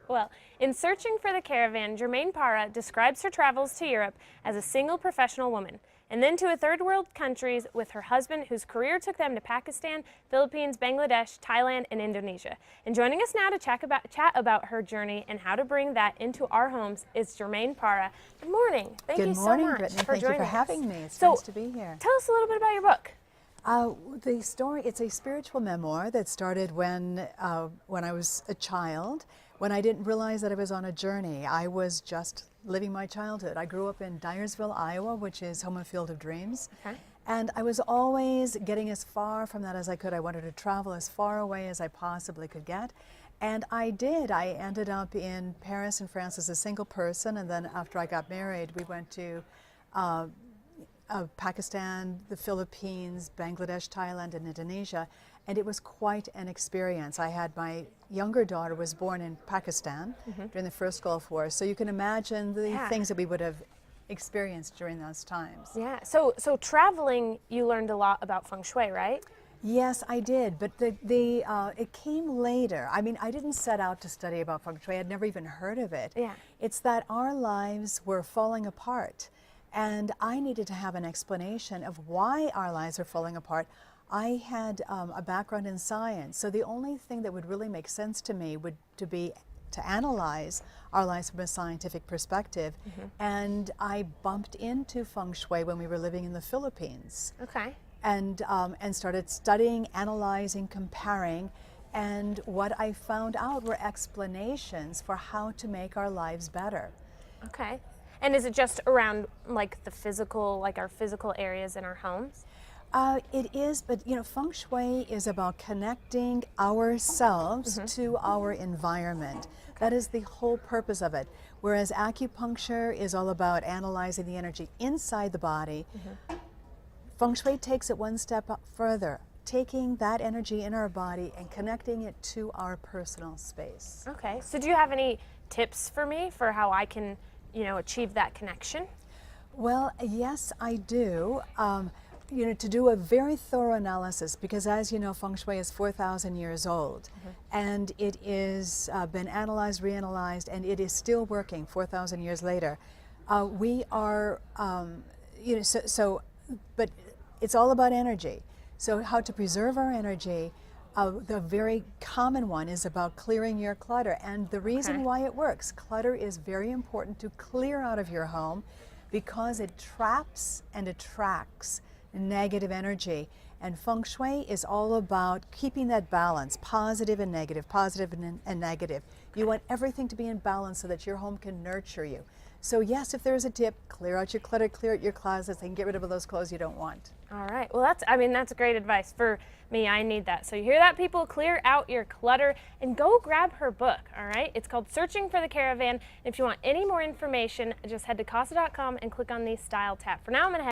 Well, in Searching for the Caravan, Germaine Parra describes her travels to Europe as a single professional woman, and then to a third world countries with her husband, whose career took them to Pakistan, Philippines, Bangladesh, Thailand, and Indonesia. And joining us now to chat about her journey and how to bring that into our homes is Germaine Parra. Good morning. Thank you so much Brittany. for Thank you for joining having us. me. It's nice to be here. Tell us a little bit about your book. The story, it's a spiritual memoir that started when I was a child, when I didn't realize that I was on a journey. I was just living my childhood. I grew up in Dyersville, Iowa, which is home and field of dreams. Okay. And I was always getting as far from that as I could. I wanted to travel as far away as I possibly could get. And I did. I ended up in Paris and France as a single person. And then after I got married, we went to Pakistan, the Philippines, Bangladesh, Thailand, and Indonesia, and it was quite an experience. I had my younger daughter was born in Pakistan during the first Gulf War, so you can imagine the things that we would have experienced during those times. Yeah, so traveling, you learned a lot about feng shui, right? Yes, I did, but it came later. I mean, I didn't set out to study about feng shui. I'd never even heard of it. Yeah. It's that our lives were falling apart. And I needed to have an explanation of why our lives are falling apart. I had a background in science, so the only thing that would really make sense to me would be to analyze our lives from a scientific perspective. And I bumped into feng shui when we were living in the Philippines. Okay. And started studying, analyzing, comparing. And what I found out were explanations for how to make our lives better. Okay. And is it just around like the physical, like our physical areas in our homes? It is, but you know, feng shui is about connecting ourselves to our environment. That is the whole purpose of it. Whereas acupuncture is all about analyzing the energy inside the body, feng shui takes it one step up further, taking that energy in our body and connecting it to our personal space. Okay, so do you have any tips for me for how I can, you know, achieve that connection? Well, yes, I do. You know, to do a very thorough analysis, because as you know, feng shui is 4,000 years old, and it is been analyzed, reanalyzed, and it is still working 4,000 years later. We are, you know, but it's all about energy. So how to preserve our energy. The very common one is about clearing your clutter, and the reason why it works. Clutter is very important to clear out of your home because it traps and attracts negative energy, and feng shui is all about keeping that balance, positive and negative, positive and negative. You want everything to be in balance so that your home can nurture you. So yes, if there's a tip, clear out your clutter, clear out your closets, and get rid of all those clothes you don't want. All right. Well, that's great advice. For me, I need that. So you hear that, people? Clear out your clutter and go grab her book, all right? It's called Searching for the Caravan. If you want any more information, just head to casa.com and click on the Style tab. For now, I'm going to head